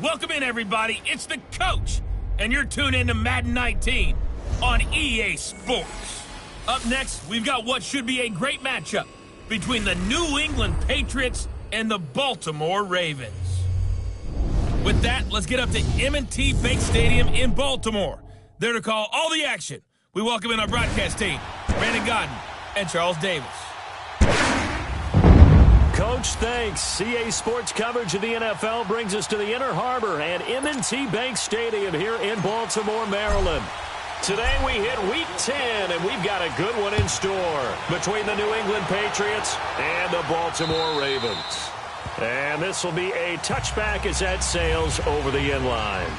Welcome in, everybody. It's the coach, and you're tuned in to Madden 19 on EA Sports. Up next, we've got what should be a great matchup between the New England Patriots and the Baltimore Ravens. With that, let's get up to M&T Bank Stadium in Baltimore. There to call all the action, we welcome in our broadcast team, Brandon Godden and Charles Davis. Coach, thanks. CA Sports coverage of the NFL brings us to the Inner Harbor and M&T Bank Stadium here in Baltimore, Maryland. Today we hit Week 10, and we've got a good one in store between the New England Patriots and the Baltimore Ravens. And this will be a touchback as that sails over the end line.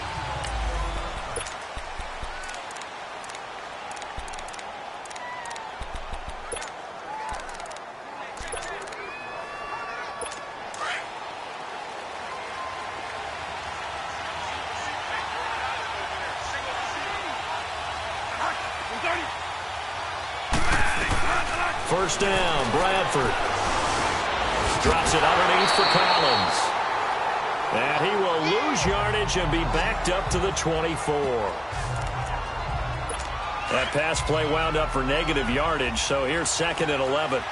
First down, Bradford. Drops it underneath for Collins. And he will lose yardage and be backed up to the 24. That pass play wound up for negative yardage, so here's 2nd and 11.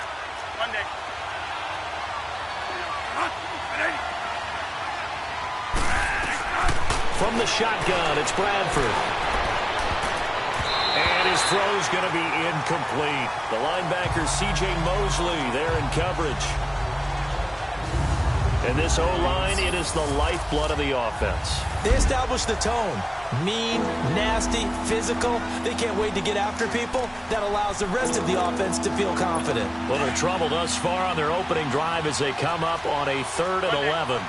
From the shotgun, it's Bradford. And his throw's going to be incomplete. The linebacker, C.J. Mosley, there in coverage. And this O-line, it is the lifeblood of the offense. They established the tone. Mean, nasty, physical. They can't wait to get after people. That allows the rest of the offense to feel confident. Little trouble thus far on their opening drive as they come up on a 3rd and 11.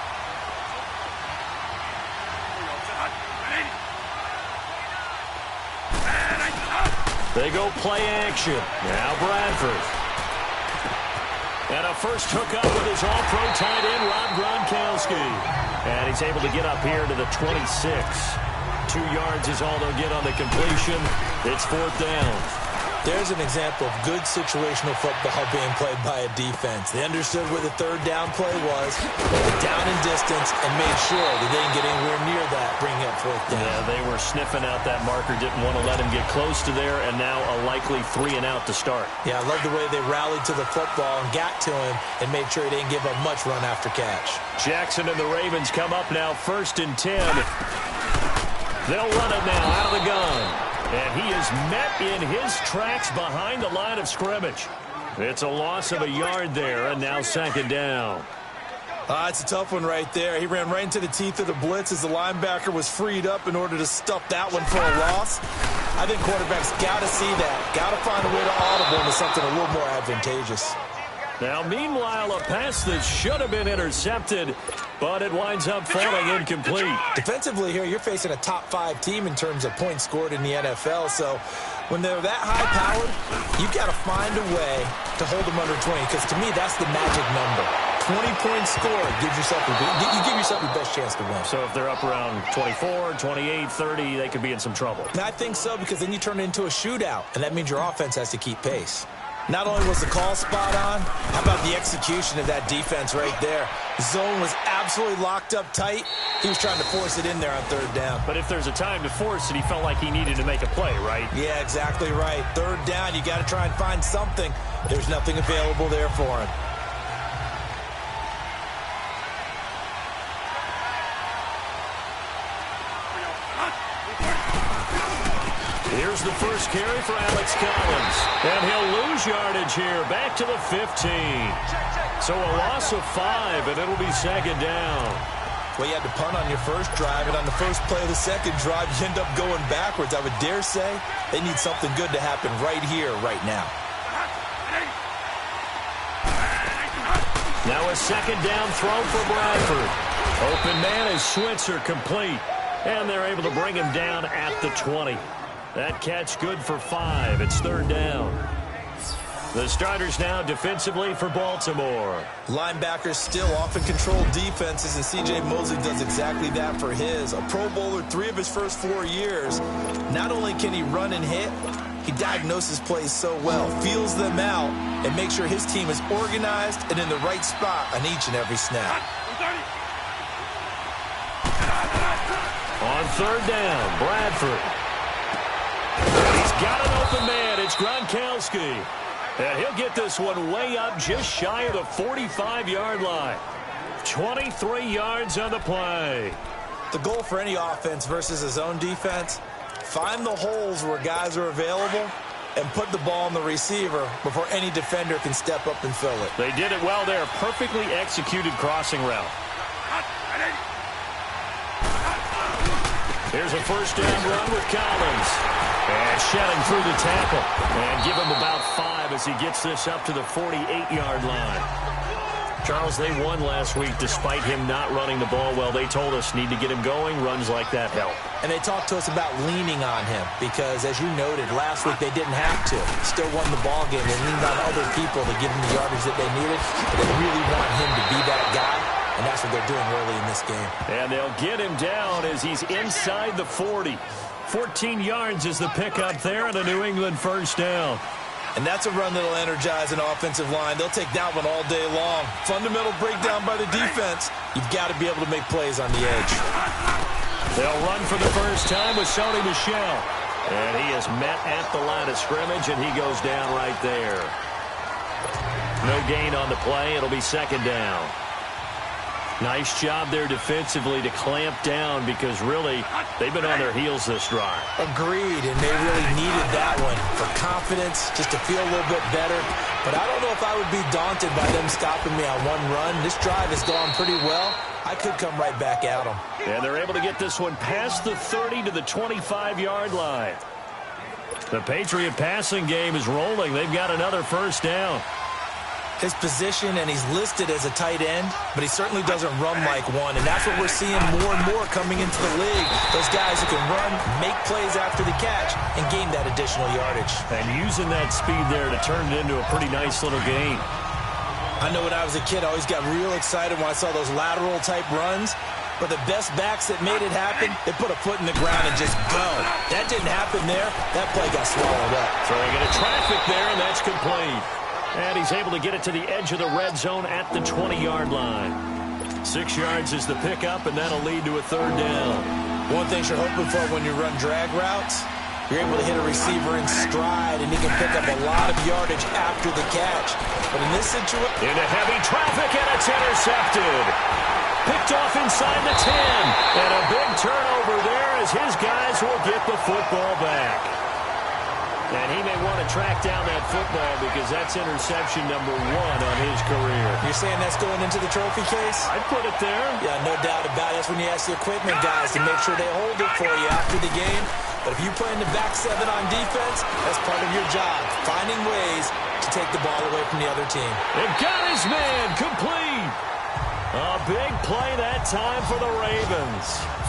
They go play action. Now Bradford. And a first hookup with his all-pro tight end, Rob Gronkowski. And he's able to get up here to the 26. 2 yards is all they'll get on the completion. It's 4th down. There's an example of good situational football being played by a defense. They understood where the 3rd down play was, down in distance, and made sure they didn't get anywhere near that, bringing up 4th down. Yeah, they were sniffing out that marker, didn't want to let him get close to there, and now a likely 3 and out to start. Yeah, I love the way they rallied to the football and got to him and made sure he didn't give up much run after catch. Jackson and the Ravens come up now 1st and 10. They'll run it now out of the gun. And he is met in his tracks behind the line of scrimmage. It's a loss of a yard there, and now 2nd down. It's a tough one right there. He ran right into the teeth of the blitz as the linebacker was freed up in order to stuff that one for a loss. I think quarterbacks got to see that. Got to find a way to audible into something a little more advantageous. Now, meanwhile, a pass that should have been intercepted, but it winds up falling incomplete. Defensively here, you're facing a top 5 team in terms of points scored in the NFL, so when they're that high-powered, you've got to find a way to hold them under 20, because to me, that's the magic number. 20 points scored gives yourself you give yourself your best chance to win. So if they're up around 24, 28, 30, they could be in some trouble. And I think so, because then you turn it into a shootout, and that means your offense has to keep pace. Not only was the call spot on, how about the execution of that defense right there? Zone was absolutely locked up tight. He was trying to force it in there on 3rd down. But if there's a time to force it, he felt like he needed to make a play, right? Yeah, exactly right. 3rd down, you got to try and find something. There's nothing available there for him. Here's the first carry for Alex Collins. And he'll lose yardage here, back to the 15. So a loss of 5, and it'll be 2nd down. Well, you had to punt on your first drive, and on the first play of the second drive, you end up going backwards. I would dare say they need something good to happen right here, right now. Now a 2nd down throw for Bradford. Open man is Switzer, complete. And they're able to bring him down at the 20. That catch good for 5. It's 3rd down. The starters now defensively for Baltimore. Linebackers still often control defenses, and C.J. Mosley does exactly that for his. A Pro Bowler 3 of his first 4 years. Not only can he run and hit, he diagnoses plays so well, feels them out, and makes sure his team is organized and in the right spot on each and every snap. On third down, Bradford. He's got an open man. It's Gronkowski. And he'll get this one way up just shy of the 45-yard line. 23 yards on the play. The goal for any offense versus his own defense, find the holes where guys are available and put the ball on the receiver before any defender can step up and fill it. They did it well there. Perfectly executed crossing route. Here's a first down run with Collins. And shedding through the tackle. And give him about 5 as he gets this up to the 48-yard line. Charles, they won last week despite him not running the ball well. They told us need to get him going. Runs like that help. And they talked to us about leaning on him because, as you noted, last week they didn't have to. Still won the ball game. They leaned on other people to give them the yardage that they needed. But they really want him to be that guy, and that's what they're doing early in this game. And they'll get him down as he's inside the 40. 14 yards is the pickup there and a New England first down. And that's a run that'll energize an offensive line. They'll take that one all day long. Fundamental breakdown by the defense. You've got to be able to make plays on the edge. They'll run for the first time with Sony Michel. And he is met at the line of scrimmage, and he goes down right there. No gain on the play. It'll be second down. Nice job there defensively to clamp down because really they've been on their heels this drive. Agreed, and they really needed that one for confidence, just to feel a little bit better. But I don't know if I would be daunted by them stopping me on one run. This drive has gone pretty well. I could come right back at them. And they're able to get this one past the 30 to the 25-yard line. The Patriot passing game is rolling. They've got another first down. His position, and he's listed as a tight end, but he certainly doesn't run like one, and that's what we're seeing more and more coming into the league. Those guys who can run, make plays after the catch, and gain that additional yardage. And using that speed there to turn it into a pretty nice little game. I know when I was a kid, I always got real excited when I saw those lateral-type runs, but the best backs that made it happen, they put a foot in the ground and just go. That didn't happen there. That play got swallowed up. Throwing into traffic there, and that's complete. And he's able to get it to the edge of the red zone at the 20-yard line. 6 yards is the pickup, and that'll lead to a third down. One thing you're hoping for when you run drag routes, you're able to hit a receiver in stride, and he can pick up a lot of yardage after the catch. But in this situation... Into heavy traffic, and it's intercepted. Picked off inside the 10. And a big turnover there as his guys will get the football back. And he may want to track down that football because that's interception number 1 on his career. You're saying that's going into the trophy case? I'd put it there. Yeah, no doubt about it. That's when you ask the equipment guys to make sure they hold it for you after the game. But if you play in the back 7 on defense, that's part of your job, finding ways to take the ball away from the other team. They've got his man complete. A big play that time for the Ravens.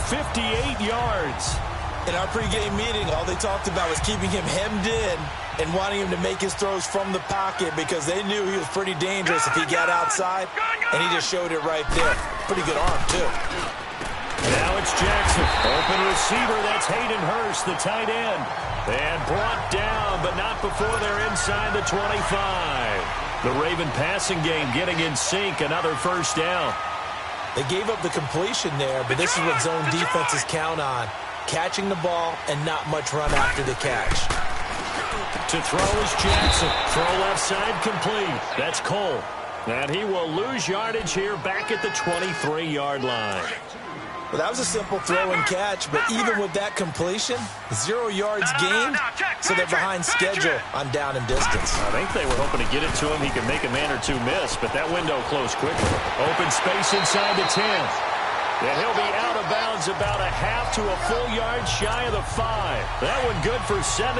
58 yards. In our pregame meeting, all they talked about was keeping him hemmed in and wanting him to make his throws from the pocket because they knew he was pretty dangerous if he got outside, and he just showed it right there. Pretty good arm, too. Now it's Jackson. Open receiver, that's Hayden Hurst, the tight end. And brought down, but not before they're inside the 25. The Raven passing game getting in sync, another first down. They gave up the completion there, but this is what zone defenses count on. Catching the ball and not much run after the catch. To throw is Jackson. Throw left side complete. That's Cole. And he will lose yardage here back at the 23-yard line. Well, that was a simple throw and catch, but even with that completion, 0 yards gained, so they're behind schedule on down and distance. I think they were hoping to get it to him. He could make a man or two miss, but that window closed quickly. Open space inside the 10. And he'll be out of bounds about a half to a full yard shy of the 5. That one good for 17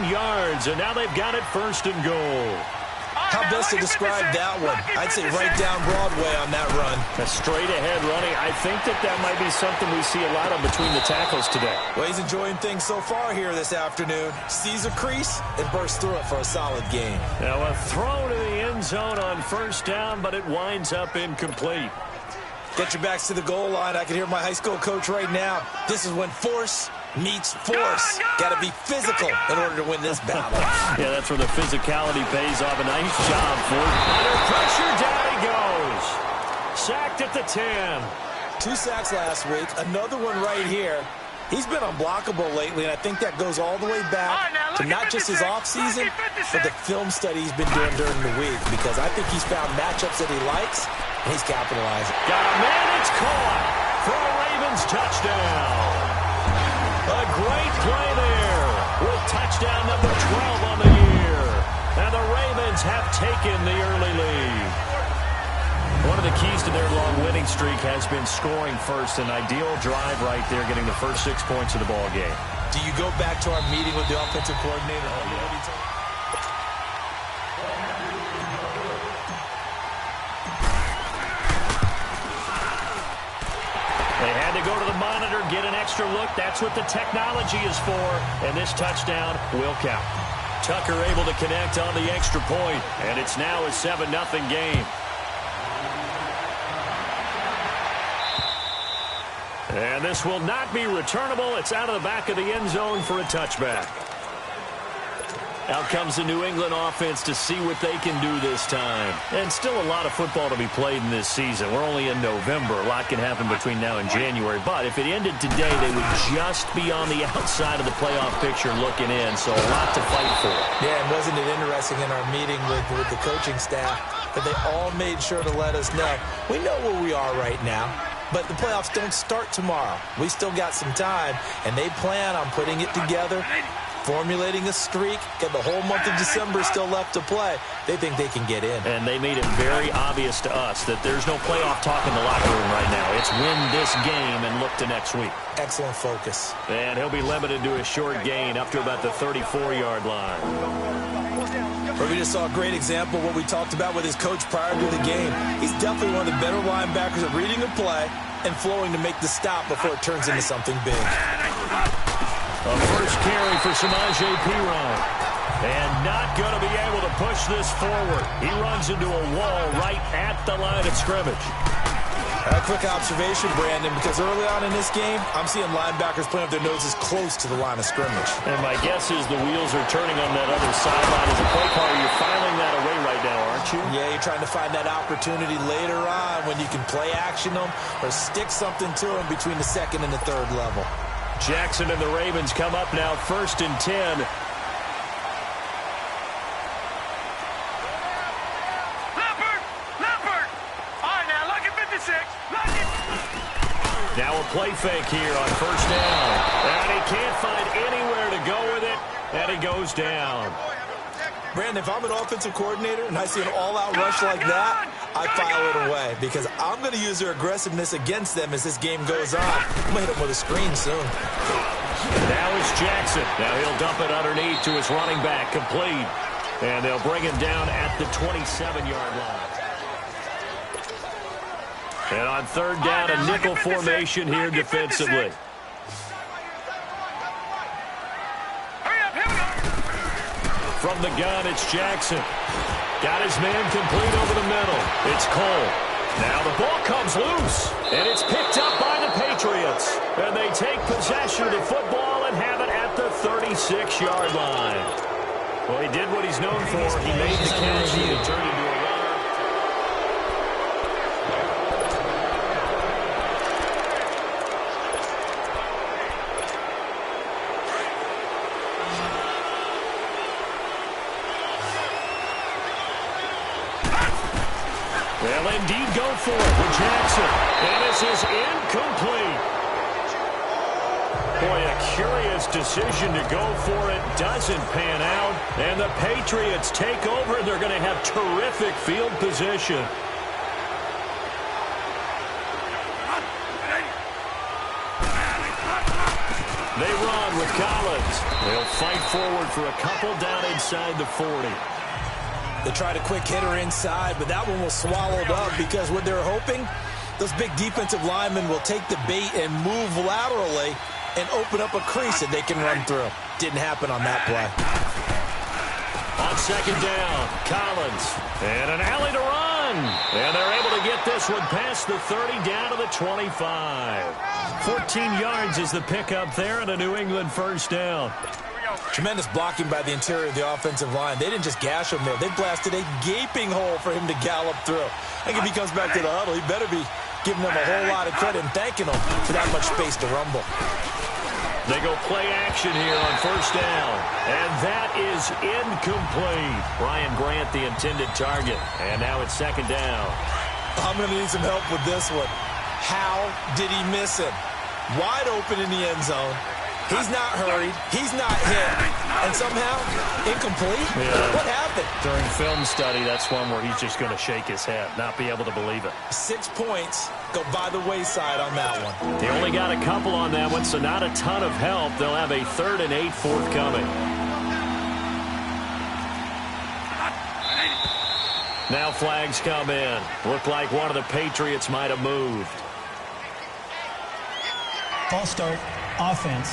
yards, and now they've got it first and goal. How best to describe that one? I'd say right down Broadway on that run. A straight-ahead running. I think that might be something we see a lot of between the tackles today. Well, he's enjoying things so far here this afternoon. Sees a crease and bursts through it for a solid gain. Now a throw to the end zone on first down, but it winds up incomplete. Get your backs to the goal line. I can hear my high school coach right now. This is when force meets force. Got to be physical in order to win this battle. Yeah, that's where the physicality pays off. A nice job for it. Under pressure, down he goes. Sacked at the 10. 2 sacks last week. Another one right here. He's been unblockable lately, and I think that goes all the way back to not just his offseason, but the film study he's been doing during the week, because I think he's found matchups that he likes, and he's capitalizing. Got a man, it's caught for a Ravens touchdown. A great play there with touchdown number 12 on the year. And the Ravens have taken the early lead. One of the keys to their long winning streak has been scoring first. An ideal drive right there, getting the first 6 points of the ball game. Do you go back to our meeting with the offensive coordinator? They had to go to the monitor, get an extra look. That's what the technology is for. And this touchdown will count. Tucker able to connect on the extra point. And it's now a 7-0 game. And this will not be returnable. It's out of the back of the end zone for a touchback. Out comes the New England offense to see what they can do this time. And still a lot of football to be played in this season. We're only in November. A lot can happen between now and January. But if it ended today, they would just be on the outside of the playoff picture looking in. So a lot to fight for. Yeah, and wasn't it interesting in our meeting with the coaching staff that they all made sure to let us know, we know where we are right now, but the playoffs don't start tomorrow. We still got some time, and they plan on putting it together, formulating a streak, got the whole month of December still left to play. They think they can get in. And they made it very obvious to us that there's no playoff talk in the locker room right now. It's win this game and look to next week. Excellent focus. And he'll be limited to a short gain up to about the 34-yard line. But we just saw a great example of what we talked about with his coach prior to the game. He's definitely one of the better linebackers at reading a play and flowing to make the stop before it turns into something big. A first carry for Samaje Perine. And not going to be able to push this forward. He runs into a wall right at the line of scrimmage. A quick observation, Brandon, because early on in this game, I'm seeing linebackers putting up their noses close to the line of scrimmage. And my guess is the wheels are turning on that other sideline. As a play caller, you're filing that away right now, aren't you? Yeah, you're trying to find that opportunity later on when you can play action them or stick something to them between the second and the third level. Jackson and the Ravens come up now 1st and 10. Now a play fake here on 1st down. And he can't find anywhere to go with it, and he goes down. Brandon, if I'm an offensive coordinator and I see an all-out rush like that, I file it away because I'm going to use their aggressiveness against them as this game goes on. I'm going to hit them with a screen soon. Now it's Jackson. Now he'll dump it underneath to his running back, complete. And they'll bring him down at the 27-yard line. And on 3rd down, a nickel formation here defensively. From the gun, it's Jackson. Got his man complete over the middle. It's Cole. Now the ball comes loose, and it's picked up by the Patriots. And they take possession of the football and have it at the 36-yard line. Well, he did what he's known for. He made the catch and turned into a run. They'll indeed go for it with Jackson. And this is incomplete. Boy, a curious decision to go for it. Doesn't pan out. And the Patriots take over. They're going to have terrific field position. They run with Collins. They'll fight forward for a couple down inside the 40. They tried a quick hitter inside, but that one was swallowed up because what they're hoping, those big defensive linemen will take the bait and move laterally and open up a crease that they can run through. Didn't happen on that play. On 2nd down, Collins. And an alley to run. And they're able to get this one past the 30 down to the 25. 14 yards is the pickup there and a New England 1st down. Tremendous blocking by the interior of the offensive line. They didn't just gash him there. They blasted a gaping hole for him to gallop through. I think if he comes back to the huddle, he better be giving them a whole lot of credit and thanking them for that much space to rumble. They go play action here on first down. And that is incomplete. Brian Grant, the intended target. And now it's second down. I'm going to need some help with this one. How did he miss him? Wide open in the end zone. He's not hurried. He's not hit. And somehow, incomplete? Yeah. What happened? During film study, that's one where he's just going to shake his head, not be able to believe it. 6 points go by the wayside on that one. They only got a couple on that one, so not a ton of help. They'll have a 3rd and 8 forthcoming. Now flags come in. Looked like one of the Patriots might have moved. False start, offense.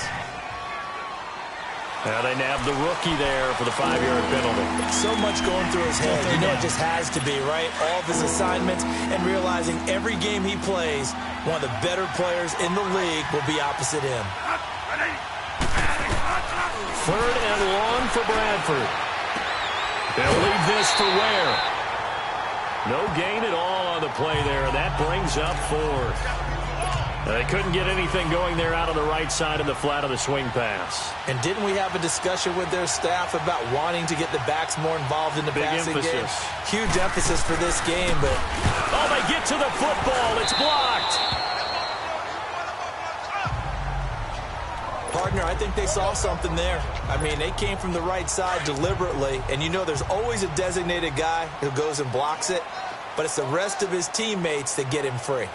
Now they nabbed the rookie there for the 5-yard penalty. So much going through his head. You know it just has to be, right? All of his assignments and realizing every game he plays, one of the better players in the league will be opposite him. 3rd and long for Bradford. They'll leave this for Ware. No gain at all on the play there, and that brings up 4th. They couldn't get anything going there out on the right side of the flat of the swing pass. And didn't we have a discussion with their staff about wanting to get the backs more involved in the passing game? Huge emphasis for this game, but... Oh, they get to the football. It's blocked. Partner, I think they saw something there. I mean, they came from the right side deliberately, and you know there's always a designated guy who goes and blocks it, but it's the rest of his teammates that get him free.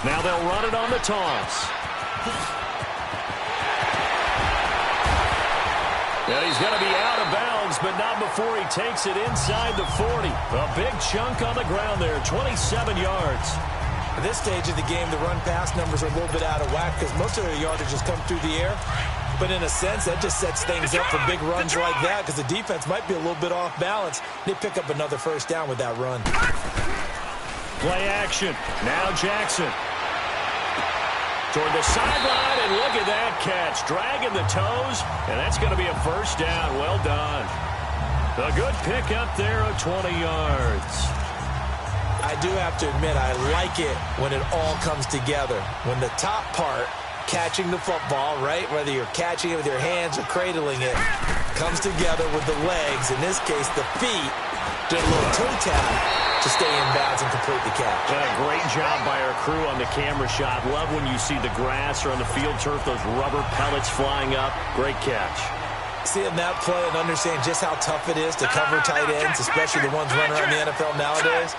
Now they'll run it on the toss. And he's going to be out of bounds, but not before he takes it inside the 40. A big chunk on the ground there, 27 yards. At this stage of the game, the run-pass numbers are a little bit out of whack because most of their yardage has come through the air. But in a sense, that just sets things up for big runs like that because the defense might be a little bit off balance. They pick up another first down with that run. Play action. Now Jackson. Toward the sideline, and look at that catch. Dragging the toes, and that's going to be a first down. Well done. A good pickup there of 20 yards. I do have to admit, I like it when it all comes together. When the top part, catching the football, right, whether you're catching it with your hands or cradling it, comes together with the legs, in this case the feet, did a little toe tap to stay in bounds and complete the catch. And a great job by our crew on the camera shot. Love when you see the grass or on the field turf, those rubber pellets flying up. Great catch. Seeing that play and understanding just how tough it is to cover tight ends, especially the ones running around the NFL nowadays,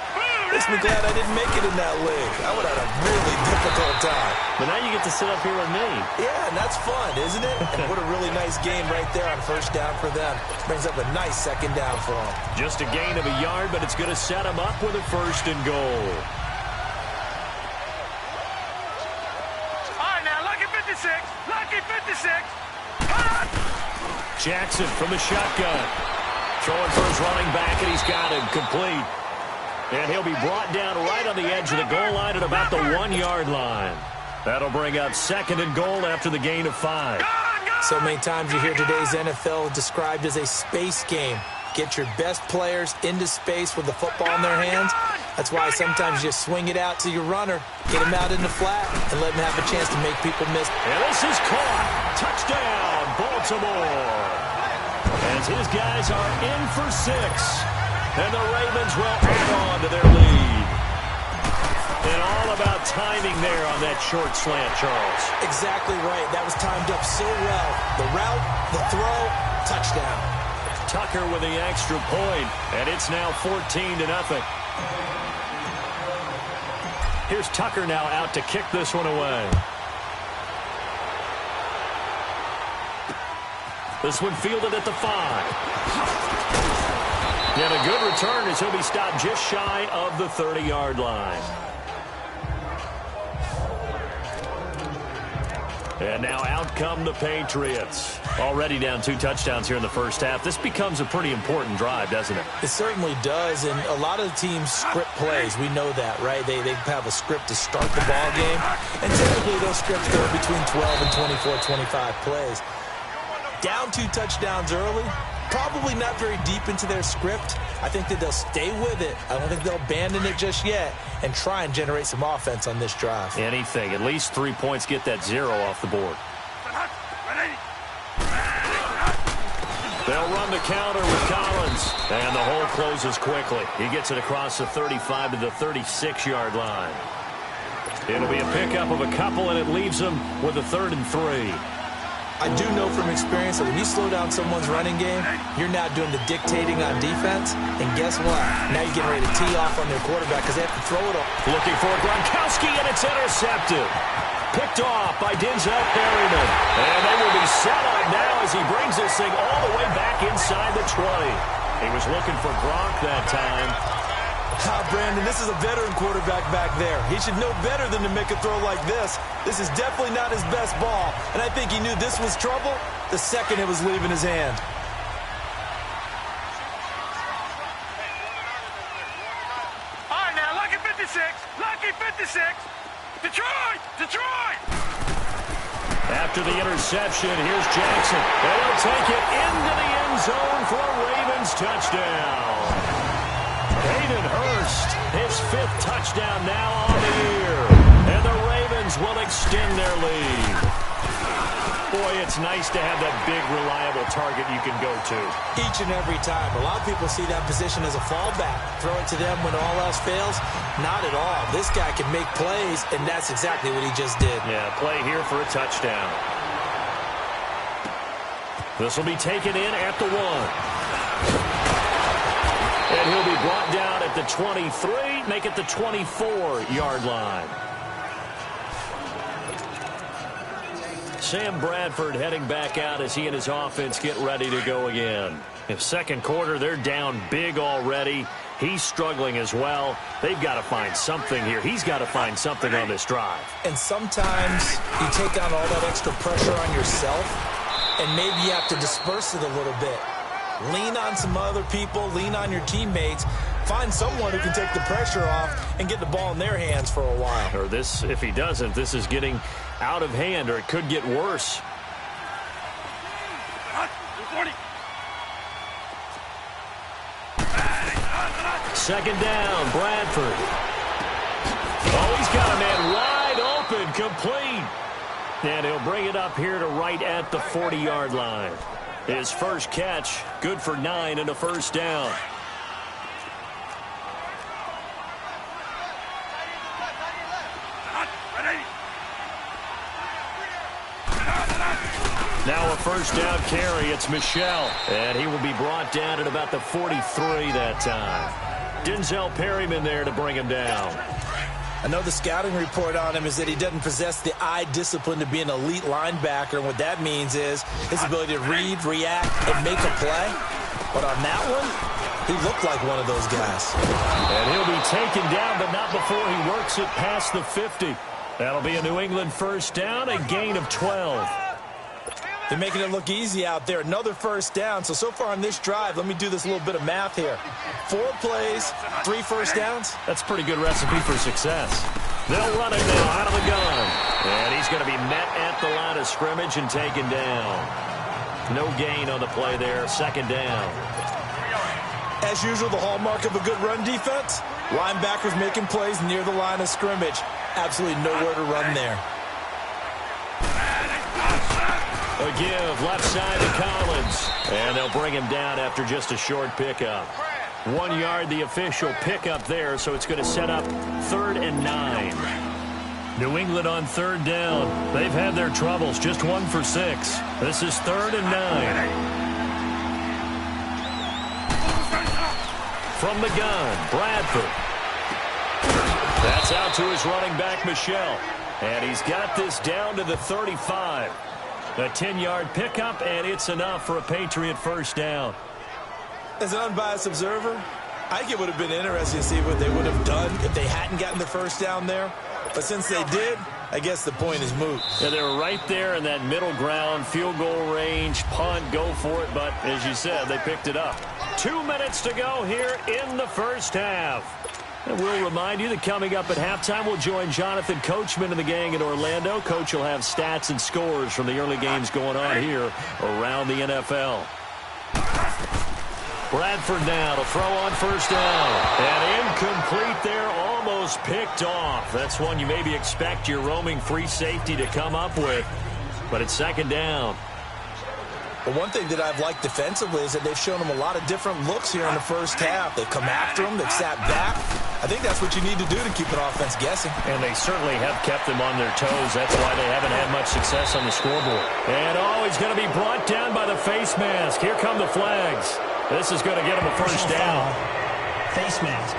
makes me glad I didn't make it in that league. I would have had a really difficult time. But now you get to sit up here with me. Yeah, and that's fun, isn't it? And what a really nice game right there on first down for them. Brings up a nice second down for them. Just a gain of a yard, but it's going to set them up with a 1st and goal. All right, now, lucky 56. Lucky 56. Jackson from the shotgun. Throwing for his running back, and he's got him complete. And he'll be brought down right on the edge of the goal line at about the 1-yard line. That'll bring up 2nd and goal after the gain of 5. So many times you hear today's NFL described as a space game. Get your best players into space with the football in their hands. That's why sometimes you just swing it out to your runner, get him out in the flat, and let him have a chance to make people miss. And this is caught. Touchdown, Baltimore. As his guys are in for 6. And the Ravens will add on to their lead. And all about timing there on that short slant, Charles. Exactly right. That was timed up so well. The route, the throw, touchdown. Tucker with the extra point, and it's now 14-0. Here's Tucker now out to kick this one away. This one fielded at the 5. And a good return as he'll be stopped just shy of the 30-yard line. And now out come the Patriots. Already down 2 touchdowns here in the first half. This becomes a pretty important drive, doesn't it? It certainly does, and a lot of the teams script plays. We know that, right? They have a script to start the ball game, and typically those scripts go between 12 and 24, 25 plays. Down 2 touchdowns early, probably not very deep into their script, I think that they'll stay with it. I don't think they'll abandon it just yet and try and generate some offense on this drive. Anything. At least 3 points, get that 0 off the board. They'll run the counter with Collins. And the hole closes quickly. He gets it across the 35 to the 36-yard line. It'll be a pickup of a couple, and it leaves them with a 3rd and 3. I do know from experience that when you slow down someone's running game, you're now doing the dictating on defense. And guess what? Now you're getting ready to tee off on their quarterback because they have to throw it off. Looking for Gronkowski, and it's intercepted. Picked off by Denzel Perryman. And they will be set up now as he brings this thing all the way back inside the 20. He was looking for Gronk that time. Brandon, this is a veteran quarterback back there. He should know better than to make a throw like this. This is definitely not his best ball, and I think he knew this was trouble the second it was leaving his hand. All right, now, lucky 56. Lucky 56. Detroit! Detroit! After the interception, here's Jackson. And he'll take it into the end zone for a Ravens touchdown. Hayden Hurst, his 5th touchdown now on the year. And the Ravens will extend their lead. Boy, it's nice to have that big, reliable target you can go to. Each and every time. A lot of people see that position as a fallback. Throw it to them when all else fails. Not at all. This guy can make plays, and that's exactly what he just did. Yeah, play here for a touchdown. This will be taken in at the 1. And he'll be brought down at the 23, make it the 24-yard line. Sam Bradford heading back out as he and his offense get ready to go again. In second quarter, they're down big already. He's struggling as well. They've got to find something here. He's got to find something on this drive. And sometimes you take on all that extra pressure on yourself, and maybe you have to disperse it a little bit. Lean on some other people. Lean on your teammates. Find someone who can take the pressure off and get the ball in their hands for a while. Or this, if he doesn't, this is getting out of hand, or it could get worse. Second down, Bradford. Oh, he's got a man wide open, complete. And he'll bring it up here to right at the 40-yard line. His first catch, good for 9 and a first down. Now a first down carry, it's Michel. And he will be brought down at about the 43 that time. Denzel Perryman there to bring him down. I know the scouting report on him is that he doesn't possess the eye discipline to be an elite linebacker. And what that means is his ability to read, react, and make a play. But on that one, he looked like one of those guys. And he'll be taken down, but not before he works it past the 50. That'll be a New England first down, a gain of 12. They're making it look easy out there. Another first down. So far on this drive, let me do this little bit of math here. 4 plays, 3 first downs. That's a pretty good recipe for success. They'll run it now out of the gun. And he's going to be met at the line of scrimmage and taken down. No gain on the play there. Second down. As usual, the hallmark of a good run defense, linebackers making plays near the line of scrimmage. Absolutely nowhere to run there. A give left side to Collins. And they'll bring him down after just a short pickup. 1 yard, the official pickup there, so it's going to set up 3rd and 9. New England on 3rd down. They've had their troubles, just 1 for 6. This is 3rd and 9. From the gun, Bradford. That's out to his running back, Michel. And he's got this down to the 35. A 10-yard pickup, and it's enough for a Patriot first down. As an unbiased observer, I think it would have been interesting to see what they would have done if they hadn't gotten the first down there. But since they did, I guess the point is moot. Yeah, they were right there in that middle ground, field goal range, punt, go for it. But as you said, they picked it up. 2 minutes to go here in the first half. And we'll remind you that coming up at halftime, we'll join Jonathan Coachman and the gang in Orlando. Coach will have stats and scores from the early games going on here around the NFL. Bradford now to throw on first down. And incomplete there, almost picked off. That's one you maybe expect your roaming free safety to come up with. But it's second down. Well, one thing that I've liked defensively is that they've shown them a lot of different looks here in the first half. They've come after them. They've sat back. I think that's what you need to do to keep an offense guessing. And they certainly have kept them on their toes. That's why they haven't had much success on the scoreboard. And he's going to be brought down by the face mask. Here come the flags. This is going to get him a first down. Face mask.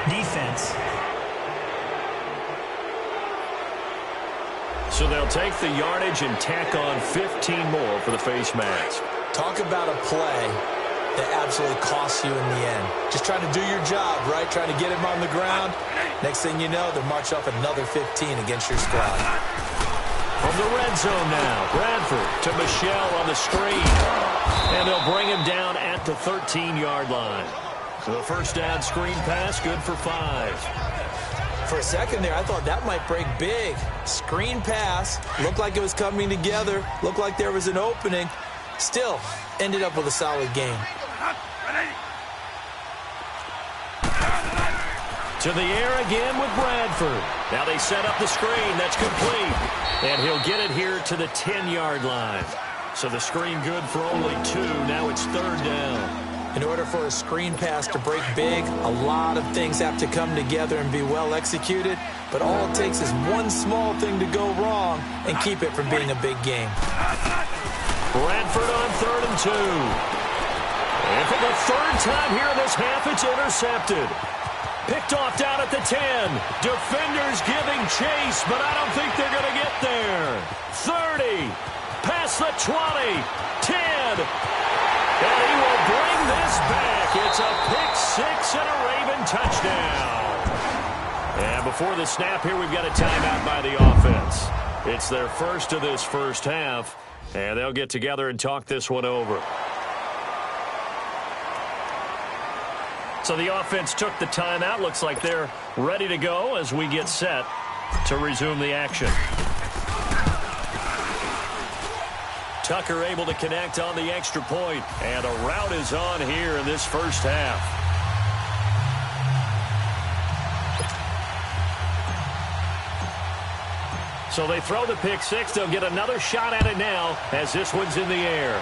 Defense. So they'll take the yardage and tack on 15 more for the face mask. Talk about a play that absolutely costs you in the end. Just trying to do your job, right? Trying to get him on the ground. Next thing you know, they'll march off another 15 against your squad. From the red zone now, Bradford to Michelle on the screen. And they'll bring him down at the 13-yard line. So the first down screen pass, good for 5. For a second there, I thought that might break big. Screen pass. Looked like it was coming together. Looked like there was an opening. Still, ended up with a solid game. To the air again with Bradford. Now they set up the screen. That's complete. And he'll get it here to the 10-yard line. So the screen good for only 2. Now it's third down. In order for a screen pass to break big, a lot of things have to come together and be well executed. But all it takes is one small thing to go wrong and keep it from being a big game. Bradford on 3rd and 2. And for the third time here in this half, it's intercepted. Picked off down at the 10. Defenders giving chase, but I don't think they're going to get there. 30. Past the 20. 10. And he will bring this back. It's a pick-6 and a Raven touchdown. And before the snap here, we've got a timeout by the offense. It's their first of this first half, and they'll get together and talk this one over. So the offense took the timeout. Looks like they're ready to go as we get set to resume the action. Tucker able to connect on the extra point, and a rout is on here in this first half. So they throw the pick-6. They'll get another shot at it now as this one's in the air.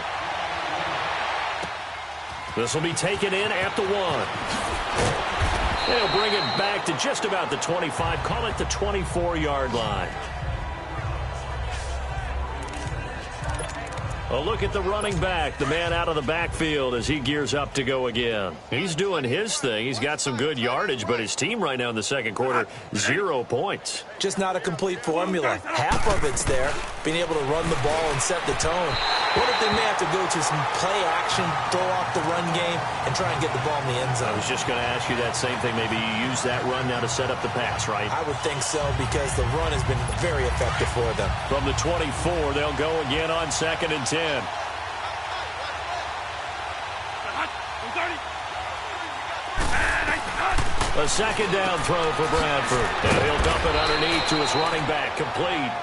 This will be taken in at the 1. They'll bring it back to just about the 25. Call it the 24-yard line. A look at the running back, the man out of the backfield as he gears up to go again. He's doing his thing. He's got some good yardage, but his team right now in the second quarter, 0 points. Just not a complete formula. Half of it's there, being able to run the ball and set the tone. What if they may have to go to some play action, throw off the run game, and try and get the ball in the end zone? I was just going to ask you that same thing. Maybe you use that run now to set up the pass, right? I would think so, because the run has been very effective for them. From the 24, they'll go again on 2nd and 10. A second down throw for Bradford. And he'll dump it underneath to his running back, complete.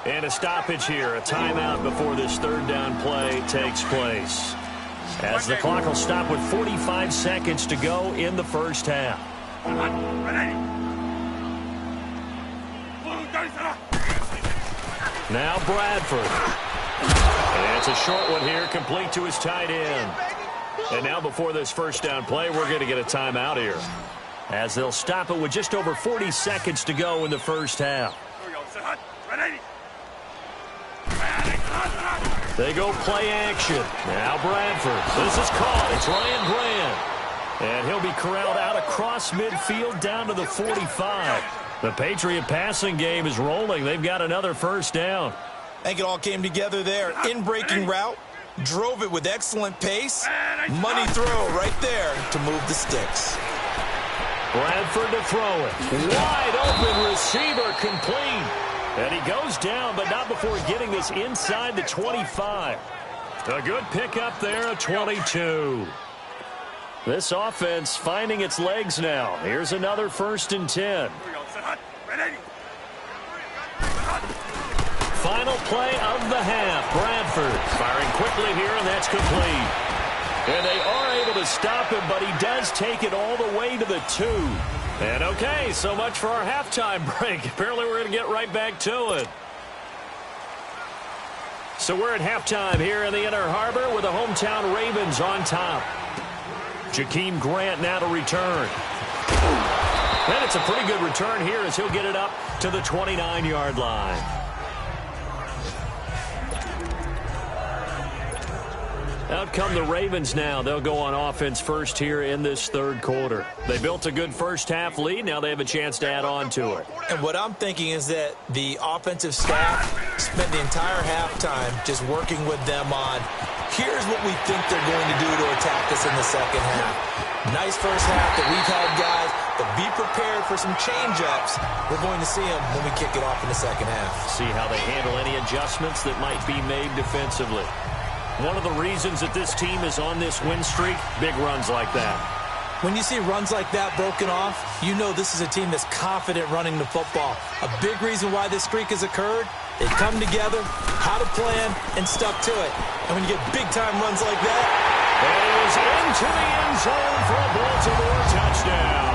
And a stoppage here, a timeout before this third down play takes place. As the clock will stop with 45 seconds to go in the first half. Now Bradford. And it's a short one here, complete to his tight end. And now before this first down play, we're going to get a timeout here, as they'll stop it with just over 40 seconds to go in the first half. They go play action. Now Bradford. This is caught. It's Ryan Grant. And he'll be corralled out across midfield down to the 45. The Patriot passing game is rolling. They've got another first down. I think it all came together there. In-breaking route. Drove it with excellent pace. Money throw right there to move the sticks. Bradford to throw it. Wide open receiver, complete. And he goes down, but not before getting this inside the 25. A good pickup there, a 22. This offense finding its legs now. Here's another 1st and 10. Final play of the half. Bradford firing quickly here, and that's complete. And they are able to stop him, but he does take it all the way to the 2. And okay, so much for our halftime break. Apparently we're going to get right back to it. So we're at halftime here in the Inner Harbor with the hometown Ravens on top. Jakeem Grant now to return. And it's a pretty good return here as he'll get it up to the 29-yard line. Out come the Ravens now. They'll go on offense first here in this third quarter. They built a good first-half lead. Now they have a chance to add on to it. And what I'm thinking is that the offensive staff spent the entire halftime just working with them on, here's what we think they're going to do to attack us in the second half. Nice first half that we've had, guys, but be prepared for some change-ups. We're going to see them when we kick it off in the second half. See how they handle any adjustments that might be made defensively. One of the reasons that this team is on this win streak, big runs like that. When you see runs like that broken off, you know this is a team that's confident running the football. A big reason why this streak has occurred, they come together, had a plan, and stuck to it. And when you get big-time runs like that, and he was into the end zone for a Baltimore touchdown.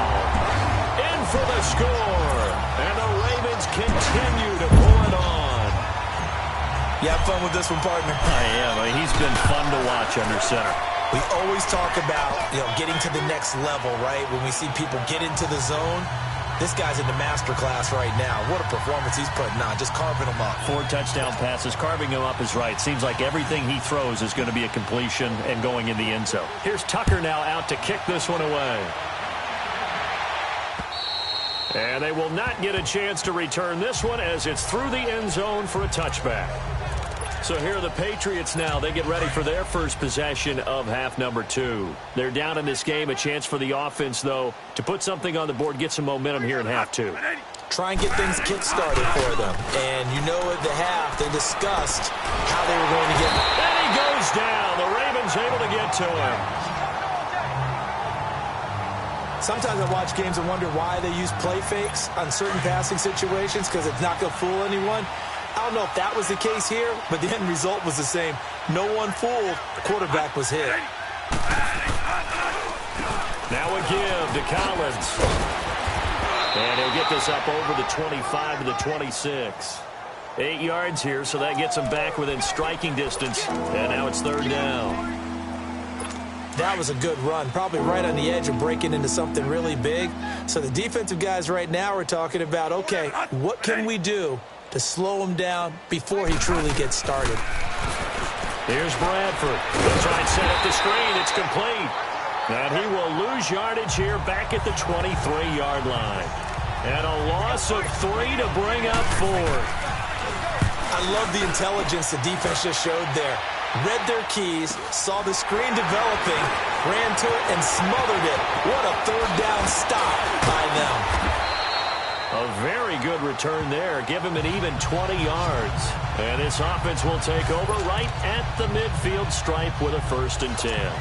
In for the score. And the Ravens continue to pull it on. You have fun with this one, partner? I am. I mean, he's been fun to watch under center. We always talk about, getting to the next level, right? When we see people get into the zone, this guy's in the master class right now. What a performance he's putting on, just carving them up. 4 touchdown passes. Carving him up is right. Seems like everything he throws is going to be a completion and going in the end zone. Here's Tucker now out to kick this one away. And they will not get a chance to return this one as it's through the end zone for a touchback. So here are the Patriots now. They get ready for their first possession of half number 2. They're down in this game. A chance for the offense, though, to put something on the board, get some momentum here in half 2. Try and get things kick-started for them. And at the half, they discussed how they were going to get it. And he goes down. The Ravens able to get to him. Sometimes I watch games and wonder why they use play fakes on certain passing situations because it's not going to fool anyone. I don't know if that was the case here, but the end result was the same. No one fooled. The quarterback was hit. Now a give to Collins. And he'll get this up over the 25 to the 26. 8 yards here, so that gets him back within striking distance. And now it's third down. That was a good run, probably right on the edge of breaking into something really big. So the defensive guys right now are talking about, okay, what can we do to slow him down before he truly gets started? Here's Bradford. They'll try and set up the screen. It's complete. And he will lose yardage here back at the 23-yard line. And a loss of 3 to bring up 4. I love the intelligence the defense just showed there. Read their keys, saw the screen developing, ran to it, and smothered it. What a third down stop by them. A very good return there. Give him an even 20 yards. And this offense will take over right at the midfield stripe with a 1st and 10.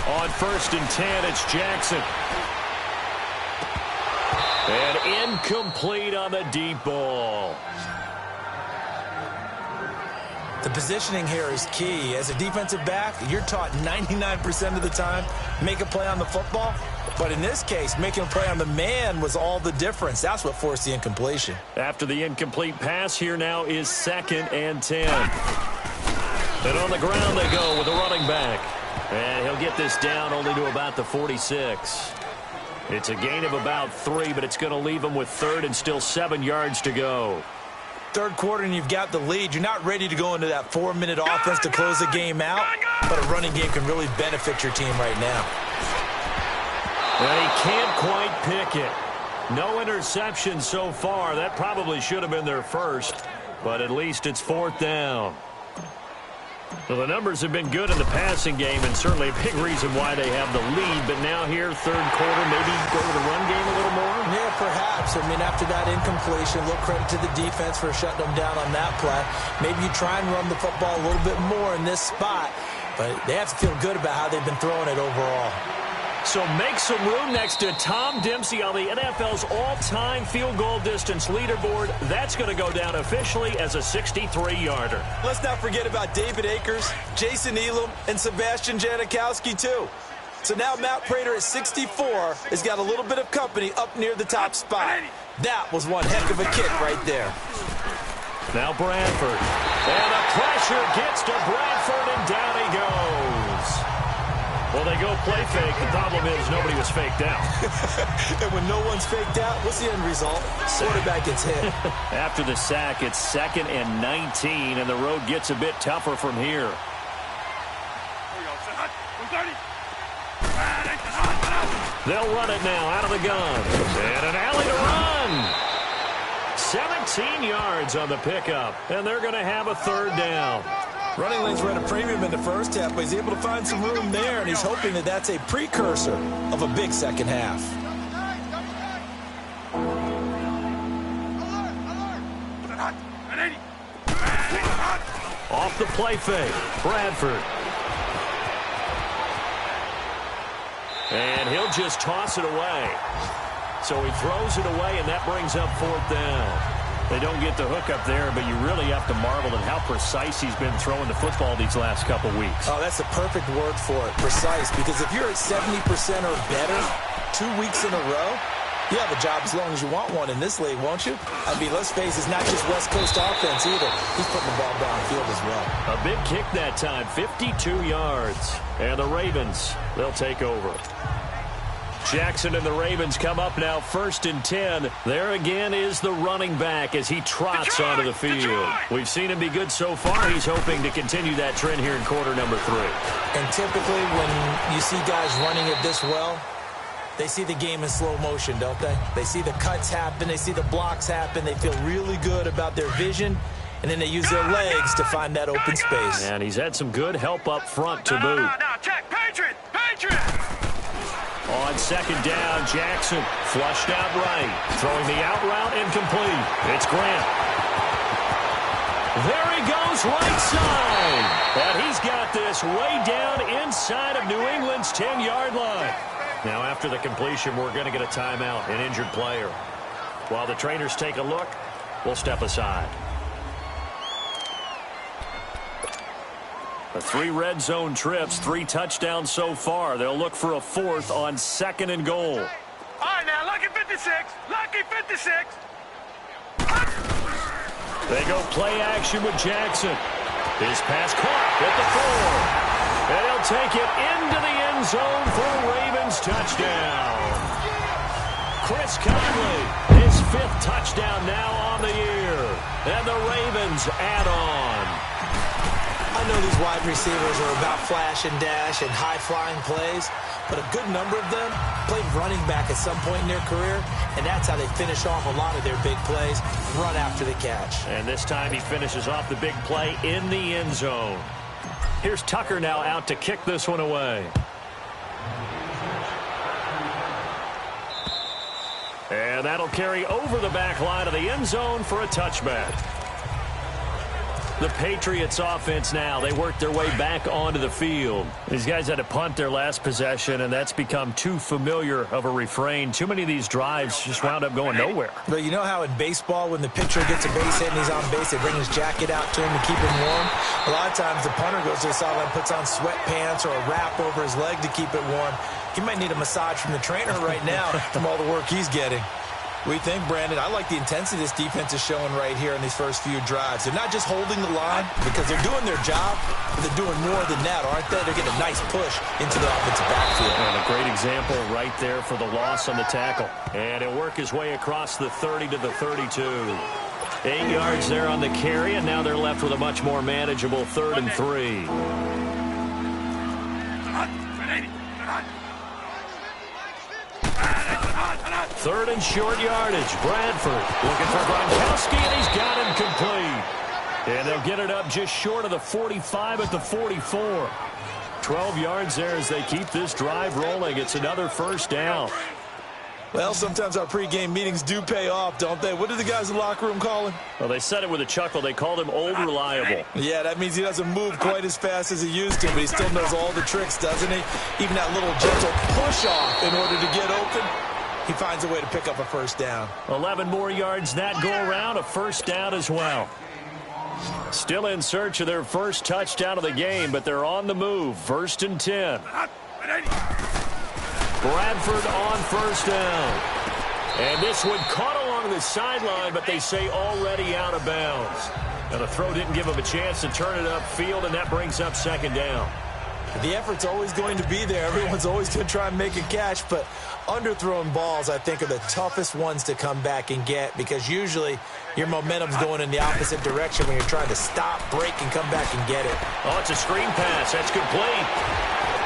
On 1st and 10, it's Jackson. And incomplete on the deep ball. The positioning here is key. As a defensive back, you're taught 99% of the time, make a play on the football. But in this case, making a play on the man was all the difference. That's what forced the incompletion. After the incomplete pass, here now is 2nd and 10. And on the ground they go with a running back. And he'll get this down only to about the 46. It's a gain of about 3, but it's going to leave him with 3rd and still 7 yards to go. Third quarter and you've got the lead. You're not ready to go into that 4-minute offense to close the game out, but a running game can really benefit your team right now. And he can't quite pick it. No interception so far. That probably should have been their first, but at least it's 4th down. Well, the numbers have been good in the passing game, and certainly a big reason why they have the lead. But now here, third quarter, maybe go to the run game a little more? Yeah, perhaps. I mean, after that incompletion, a little credit to the defense for shutting them down on that play. Maybe you try and run the football a little bit more in this spot, but they have to feel good about how they've been throwing it overall. So make some room next to Tom Dempsey on the NFL's all-time field goal distance leaderboard. That's going to go down officially as a 63-yarder. Let's not forget about David Akers, Jason Elam, and Sebastian Janikowski, too. So now Matt Prater at 64 has got a little bit of company up near the top spot. That was one heck of a kick right there. Now Bradford. And the pressure gets to Bradford, and down he goes. Well, they go play fake. The problem is nobody was faked out. And when no one's faked out, what's the end result? Quarterback gets hit. After the sack, it's 2nd and 19, and the road gets a bit tougher from here. They'll run it now out of the gun. And an alley to run. 17 yards on the pickup, and they're going to have a 3rd down. Running lanes were at a premium in the first half, but he's able to find some room there, and he's hoping that that's a precursor of a big second half. Off the play fake, Bradford. And he'll just toss it away. So he throws it away, and that brings up 4th down. They don't get the hook up there, but you really have to marvel at how precise he's been throwing the football these last couple weeks. Oh, that's the perfect word for it, precise. Because if you're at 70% or better 2 weeks in a row, you have a job as long as you want one in this league, won't you? I mean, let's face it, it's not just West Coast offense either. He's putting the ball downfield as well. A big kick that time, 52 yards. And the Ravens, they'll take over. Jackson and the Ravens come up now 1st and 10. There again is the running back as he trots onto the field. We've seen him be good so far. He's hoping to continue that trend here in quarter number 3. And typically when you see guys running it this well, they see the game in slow motion, don't they? They see the cuts happen. They see the blocks happen. They feel really good about their vision. And then they use their legs to find that open space. And he's had some good help up front to boot. No, check. Patriots! On 2nd down, Jackson flushed out right. Throwing the out route incomplete. It's Grant. There he goes right side. And he's got this way down inside of New England's 10-yard line. Now after the completion, we're going to get a timeout, an injured player. While the trainers take a look, we'll step aside. The 3 red zone trips, 3 touchdowns so far. They'll look for a 4th on 2nd and goal. All right, now, lucky 56. Lucky 56. They go play action with Jackson. His pass caught at the 4. And he'll take it into the end zone for a Ravens touchdown. Chris Conley, his 5th touchdown now on the year. And the Ravens add on. I know these wide receivers are about flash and dash and high-flying plays, but a good number of them played running back at some point in their career, and that's how they finish off a lot of their big plays, run after the catch. And this time he finishes off the big play in the end zone. Here's Tucker now out to kick this one away. And that'll carry over the back line of the end zone for a touchback. The Patriots offense now, they work their way back onto the field. These guys had to punt their last possession, and that's become too familiar of a refrain. Too many of these drives just wound up going nowhere. But you know how in baseball, when the pitcher gets a base hit and he's on base, they bring his jacket out to him to keep him warm? A lot of times the punter goes to the sideline, puts on sweatpants or a wrap over his leg to keep it warm. He might need a massage from the trainer right now from all the work he's getting. What do you think, Brandon? I like the intensity this defense is showing right here in these first few drives. They're not just holding the line because they're doing their job, but they're doing more than that, aren't they? They're getting a nice push into the offensive backfield. And a great example right there for the loss on the tackle. And he'll work his way across the 30 to the 32. 8 yards there on the carry, and now they're left with a much more manageable 3rd and 3. Third and short yardage. Bradford looking for Gronkowski, and he's got him complete. And they'll get it up just short of the 45 at the 44. 12 yards there as they keep this drive rolling. It's another 1st down. Well, sometimes our pregame meetings do pay off, don't they? What do the guys in the locker room call him? Well, they said it with a chuckle. They called him Old Reliable. Yeah, that means he doesn't move quite as fast as he used to, but he still knows all the tricks, doesn't he? Even that little gentle push-off in order to get open, he finds a way to pick up a first down. 11 more yards that go around, a first down as well. Still in search of their first touchdown of the game, but they're on the move. 1st and 10. Bradford on first down. And this one caught along the sideline, but they say already out of bounds. Now the throw didn't give him a chance to turn it upfield, and that brings up 2nd down. The effort's always going to be there. Everyone's always going to try and make a catch, but underthrown balls, I think, are the toughest ones to come back and get because usually your momentum's going in the opposite direction when you're trying to stop, break, and come back and get it. Oh, it's a screen pass. That's complete.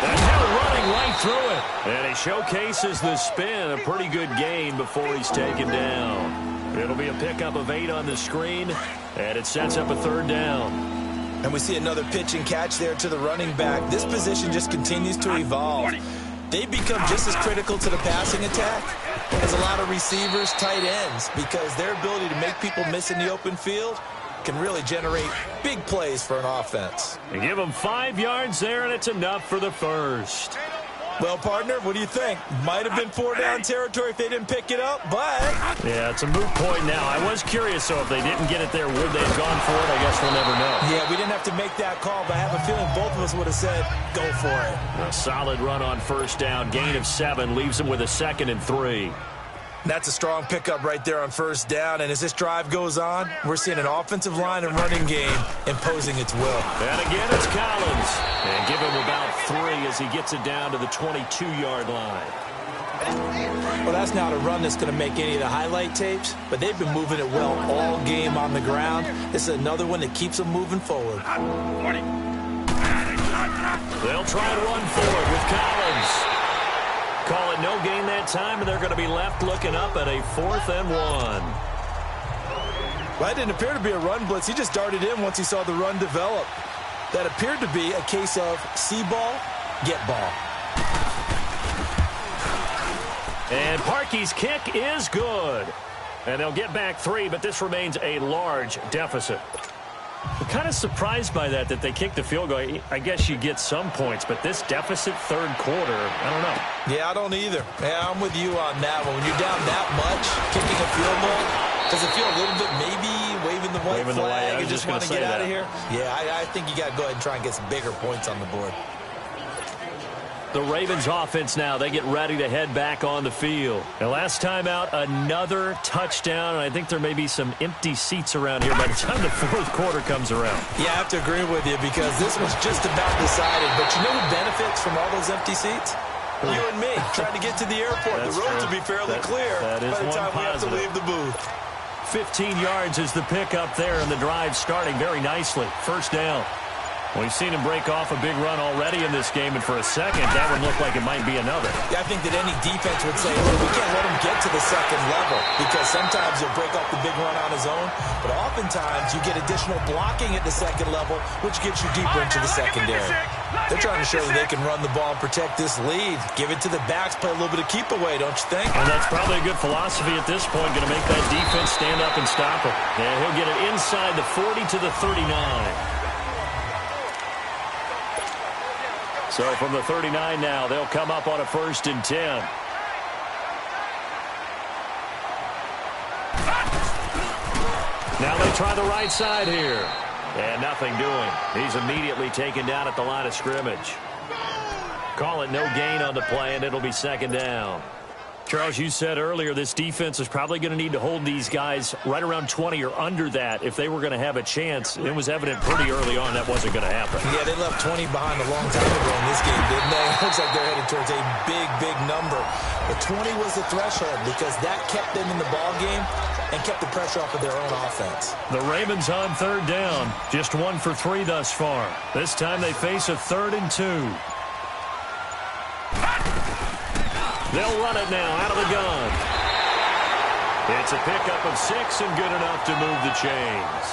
That's now running right through it. And he showcases the spin. A pretty good gain before he's taken down. It'll be a pickup of 8 on the screen, and it sets up a 3rd down. And we see another pitch and catch there to the running back. This position just continues to evolve. They've become just as critical to the passing attack as a lot of receivers, tight ends, because their ability to make people miss in the open field can really generate big plays for an offense. They give them 5 yards there, and it's enough for the first. Well, partner, what do you think? Might have been 4-down territory if they didn't pick it up, but... Yeah, it's a moot point now. I was curious, so if they didn't get it there, would they have gone for it? I guess we'll never know. Yeah, we didn't have to make that call, but I have a feeling both of us would have said, go for it. A solid run on first down. Gain of 7 leaves them with a 2nd and 3. That's a strong pickup right there on first down. And as this drive goes on, we're seeing an offensive line and running game imposing its will. And again, it's Collins. And give him about 3 as he gets it down to the 22-yard line. Well, that's not a run that's going to make any of the highlight tapes, but they've been moving it well all game on the ground. This is another one that keeps them moving forward. They'll try and run forward with Collins. Call it no gain that time, and they're going to be left looking up at a 4th and 1. Well, it didn't appear to be a run blitz. He just darted in once he saw the run develop. That appeared to be a case of see ball, get ball. And Parkey's kick is good. And they'll get back 3, but this remains a large deficit. I'm kind of surprised by that they kicked the field goal. I guess you get some points, but this deficit 3rd quarter, I don't know. Yeah, I don't either. Yeah, I'm with you on that one. When you're down that much, kicking a field goal, does it feel a little bit maybe waving the white flag and just want to get out of here? Yeah, I think you got to go ahead and try and get some bigger points on the board. The Ravens offense now, they get ready to head back on the field. And last time out, another touchdown. And I think there may be some empty seats around here by the time the 4th quarter comes around. Yeah, I have to agree with you because this was just about decided. But you know who benefits from all those empty seats? You and me, trying to get to the airport. That's the roads true. will be fairly clear by the time we have to leave the booth. 15 yards is the pickup there, and the drive starting very nicely. First down. We've seen him break off a big run already in this game, and for a second, that would look like it might be another. Yeah, I think that any defense would say, look, we can't let him get to the 2nd level because sometimes he'll break off the big run on his own, but oftentimes you get additional blocking at the 2nd level, which gets you deeper into the secondary. They're trying to show that they can run the ball and protect this lead. Give it to the backs, play a little bit of keep away, don't you think? And that's probably a good philosophy at this point, going to make that defense stand up and stop him. And he'll get it inside the 40 to the 39. So from the 39 now, they'll come up on a 1st and 10. Now they try the right side here. And nothing doing. He's immediately taken down at the line of scrimmage. Call it no gain on the play, and it'll be 2nd down. Charles, you said earlier this defense is probably going to need to hold these guys right around 20 or under that if they were going to have a chance. It was evident pretty early on that wasn't going to happen. Yeah, they left 20 behind a long time ago in this game, didn't they? It looks like they're headed towards a big, big number. But 20 was the threshold because that kept them in the ball game and kept the pressure off of their own offense. The Ravens on 3rd down. Just 1 for 3 thus far. This time they face a 3rd and 2. They'll run it now out of the gun. It's a pickup of 6 and good enough to move the chains.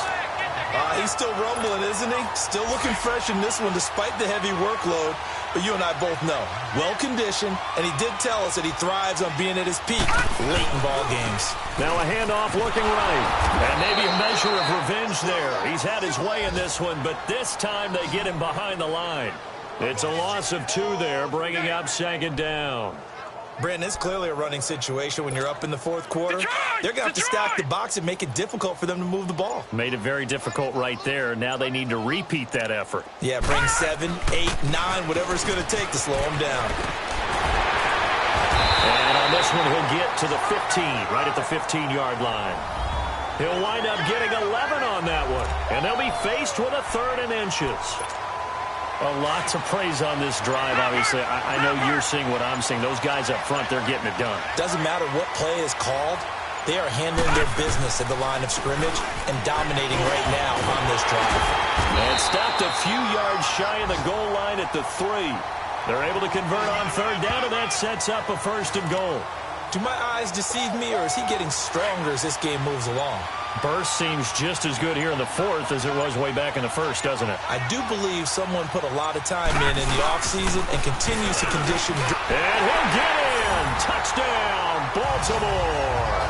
He's still rumbling, isn't he? Still looking fresh in this one despite the heavy workload. But you and I both know, well-conditioned, and he did tell us that he thrives on being at his peak late in ball games. Now a handoff looking right. And maybe a measure of revenge there. He's had his way in this one, but this time they get him behind the line. It's a loss of 2 there, bringing up 2nd down. Brandon, it's clearly a running situation when you're up in the 4th quarter. They're going to have to stack the box and make it difficult for them to move the ball. Made it very difficult right there. Now they need to repeat that effort. Yeah, bring 7, 8, 9, whatever it's going to take to slow them down. And on this one, he'll get to the 15, right at the 15-yard line. He'll wind up getting 11 on that one. And they'll be faced with a 3rd and inches. Lots of praise on this drive, obviously. I know you're seeing what I'm seeing. Those guys up front, they're getting it done. Doesn't matter what play is called. They are handling their business at the line of scrimmage and dominating right now on this drive. And stopped a few yards shy of the goal line at the 3. They're able to convert on 3rd down, and that sets up a 1st and goal. Do my eyes deceive me, or is he getting stronger as this game moves along? Burst seems just as good here in the 4th as it was way back in the 1st, doesn't it? I do believe someone put a lot of time in the offseason and continues to condition. And he'll get in! Touchdown, Baltimore!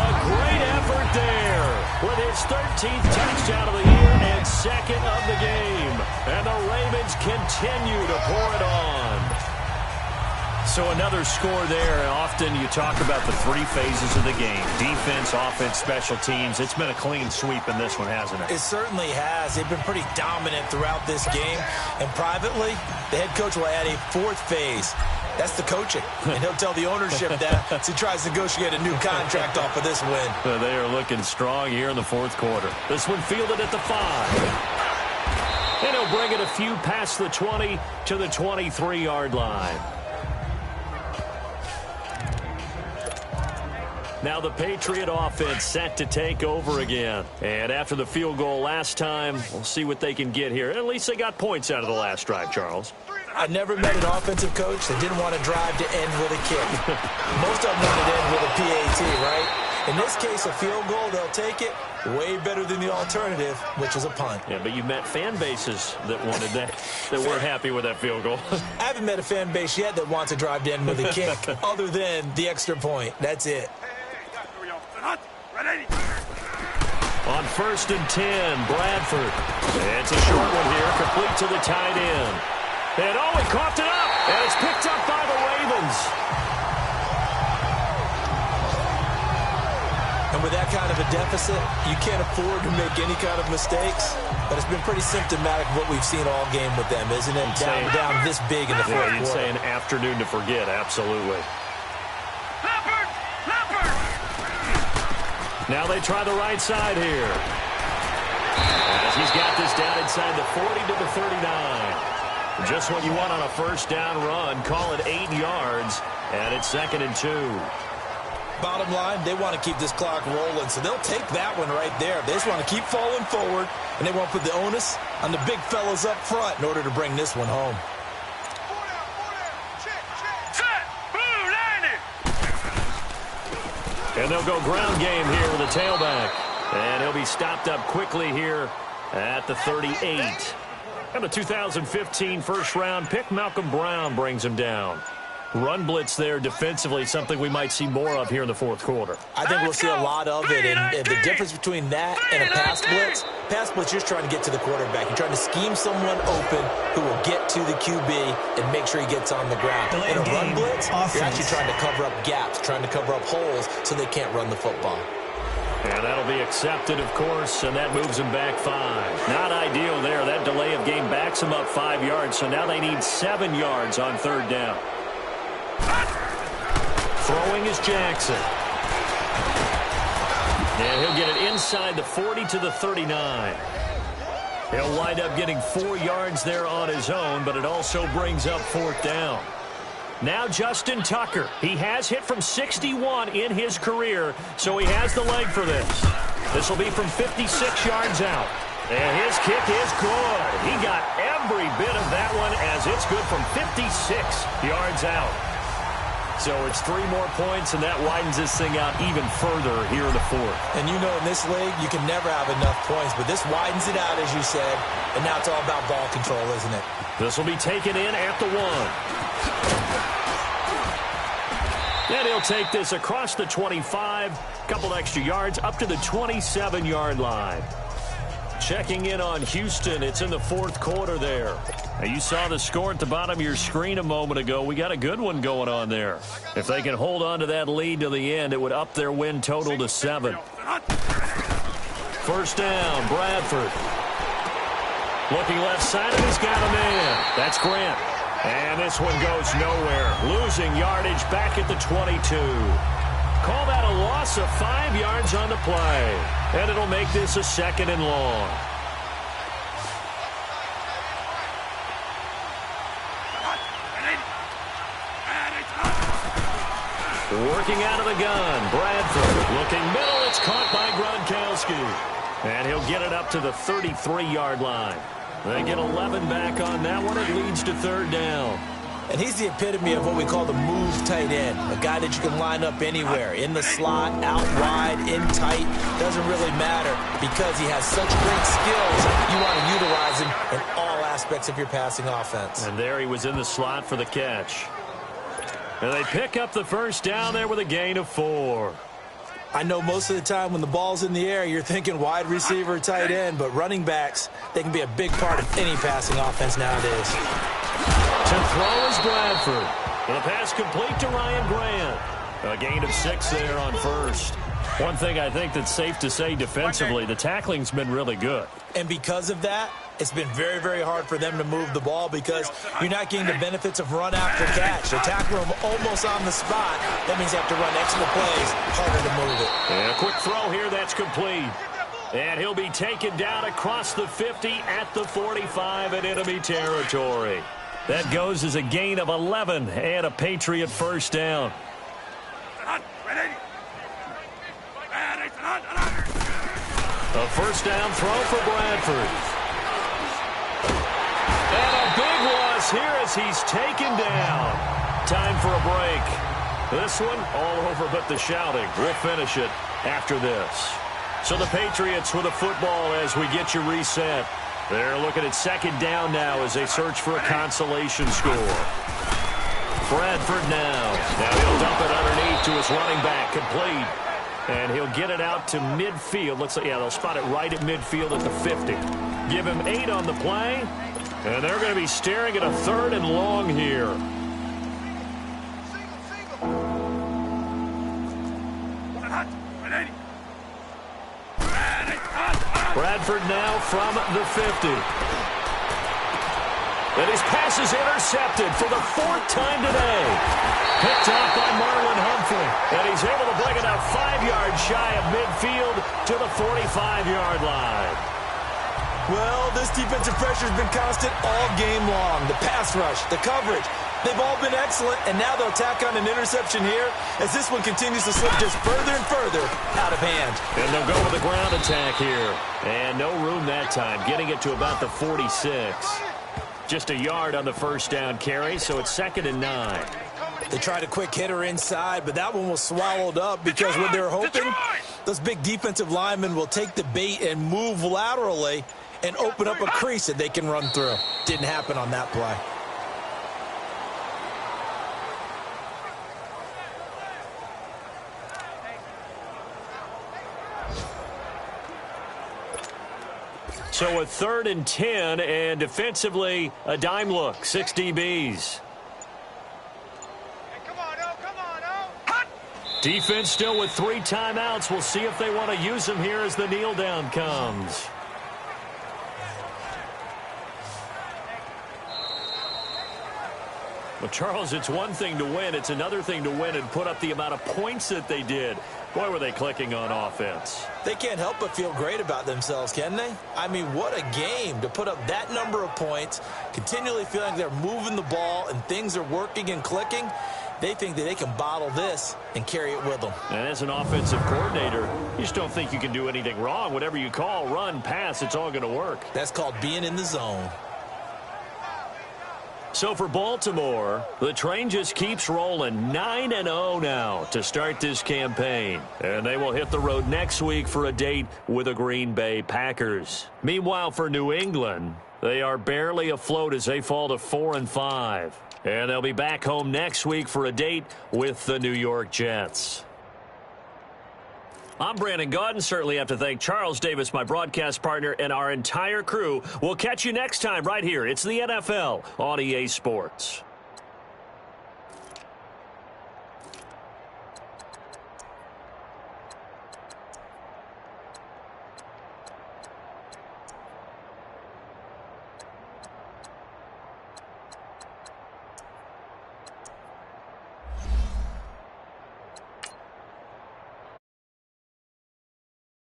A great effort there with his 13th touchdown of the year and 2nd of the game. And the Ravens continue to pour it on. So another score there. Often you talk about the 3 phases of the game. Defense, offense, special teams. It's been a clean sweep in this one, hasn't it? It certainly has. They've been pretty dominant throughout this game. And privately, the head coach will add a 4th phase. That's the coaching. And he'll tell the ownership that as he tries to negotiate a new contract off of this win. They are looking strong here in the 4th quarter. This one fielded at the 5. And he'll bring it a few past the 20 to the 23-yard line. Now the Patriot offense set to take over again. And after the field goal last time, we'll see what they can get here. At least they got points out of the last drive, Charles. I never met an offensive coach that didn't want to drive to end with a kick. Most of them want to end with a PAT, right? In this case, a field goal, they'll take it. Way better than the alternative, which is a punt. Yeah, but you met fan bases that wanted that, that weren't happy with that field goal. I haven't met a fan base yet that wants to drive to end with a kick, other than the extra point. That's it. On 1st and 10, Bradford. It's a short one here, complete to the tight end. And he coughed it up, and it's picked up by the Ravens. And with that kind of a deficit, you can't afford to make any kind of mistakes. But it's been pretty symptomatic of what we've seen all game with them, isn't it? Down this big in the 4th quarter. You'd say an afternoon to forget, absolutely. Now they try the right side here. As he's got this down inside the 40 to the 39. Just what you want on a 1st down run. Call it 8 yards. And it's 2nd and 2. Bottom line, they want to keep this clock rolling, so they'll take that one right there. They just want to keep falling forward, and they won't put the onus on the big fellas up front in order to bring this one home. And they'll go ground game here with a tailback. And he'll be stopped up quickly here at the 38. And the 2015 first-round pick, Malcolm Brown, brings him down. Run blitz there defensively, something we might see more of here in the 4th quarter. I think we'll see a lot of it, and the difference between that and a pass blitz, you're just trying to get to the quarterback. You're trying to scheme someone open who will get to the QB and make sure he gets on the ground. In a run blitz, you're actually trying to cover up gaps, trying to cover up holes so they can't run the football. And that'll be accepted, of course, and that moves him back 5. Not ideal there. That delay of game backs him up 5 yards, so now they need 7 yards on 3rd down. Throwing is Jackson. And he'll get it inside the 40 to the 39. He'll wind up getting 4 yards there on his own, but it also brings up 4th down. Now Justin Tucker. He has hit from 61 in his career, so he has the leg for this. This will be from 56 yards out. And his kick is good. He got every bit of that one as it's good from 56 yards out. So it's 3 more points, and that widens this thing out even further here in the fourth. And you know in this league, you can never have enough points, but this widens it out, as you said, and now it's all about ball control, isn't it? This will be taken in at the 1. And he'll take this across the 25, couple extra yards, up to the 27-yard line. Checking in on Houston, it's in the fourth quarter there. Now you saw the score at the bottom of your screen a moment ago. We got a good one going on there. If they can hold on to that lead to the end, it would up their win total to 7. First down, Bradford. Looking left side, and he's got a man. That's Grant. And this one goes nowhere. Losing yardage back at the 22. Call that a loss of 5 yards on the play. And it'll make this a 2nd and long. Working out of the gun. Bradford looking middle. It's caught by Gronkowski. And he'll get it up to the 33-yard line. They get 11 back on that one. It leads to 3rd down. And he's the epitome of what we call the move tight end. A guy that you can line up anywhere. In the slot, out wide, in tight. Doesn't really matter because he has such great skills. You want to utilize him in all aspects of your passing offense. And there he was in the slot for the catch. And they pick up the first down there with a gain of 4. I know most of the time when the ball's in the air, you're thinking wide receiver, tight end, but running backs, they can be a big part of any passing offense nowadays. To throw is Bradford. And the pass complete to Ryan Grant. A gain of 6 there on first. One thing I think that's safe to say defensively, the tackling's been really good. And because of that, it's been very, very hard for them to move the ball because you're not getting the benefits of run after catch. They tackle them almost on the spot. That means they have to run extra plays, harder to move it. And a quick throw here, that's complete. And he'll be taken down across the 50 at the 45 in enemy territory. That goes as a gain of 11 and a Patriot first down. A first down throw for Bradford. And a big loss here as he's taken down. Time for a break. This one all over but the shouting. We'll finish it after this. So the Patriots with a football as we get you reset. They're looking at 2nd down now as they search for a consolation score. Bradford now. Now he'll dump it underneath to his running back. Complete. And he'll get it out to midfield. Looks like, yeah, they'll spot it right at midfield at the 50. Give him 8 on the play. And they're going to be staring at a 3rd and long here. Bradford now from the 50. And his pass is intercepted for the 4th time today. Picked off by Marlon Humphrey. And he's able to bring it up 5 yards shy of midfield to the 45-yard line. Well, this defensive pressure has been constant all game long. The pass rush, the coverage, they've all been excellent, and now they'll tack on an interception here as this one continues to slip just further and further out of hand. And they'll go with a ground attack here. And no room that time, getting it to about the 46. Just a yard on the first down carry, so it's 2nd and 9. They tried a quick hitter inside, but that one was swallowed up because what they're hoping, those big defensive linemen will take the bait and move laterally and open up a crease that they can run through. Didn't happen on that play. So a 3rd and 10, and defensively, a dime look, 6 DBs. Defense still with 3 timeouts. We'll see if they want to use them here as the kneel down comes. Well, Charles, it's one thing to win. It's another thing to win and put up the amount of points that they did. Boy, were they clicking on offense. They can't help but feel great about themselves, can they? I mean, what a game to put up that number of points, continually feeling they're moving the ball and things are working and clicking. They think that they can bottle this and carry it with them. And as an offensive coordinator, you just don't think you can do anything wrong. Whatever you call, run, pass, it's all going to work. That's called being in the zone. So for Baltimore, the train just keeps rolling 9-0 now to start this campaign. And they will hit the road next week for a date with the Green Bay Packers. Meanwhile, for New England, they are barely afloat as they fall to 4-5. And they'll be back home next week for a date with the New York Jets. I'm Brandon Gaudin. Certainly have to thank Charles Davis, my broadcast partner, and our entire crew. We'll catch you next time right here. It's the NFL on EA Sports.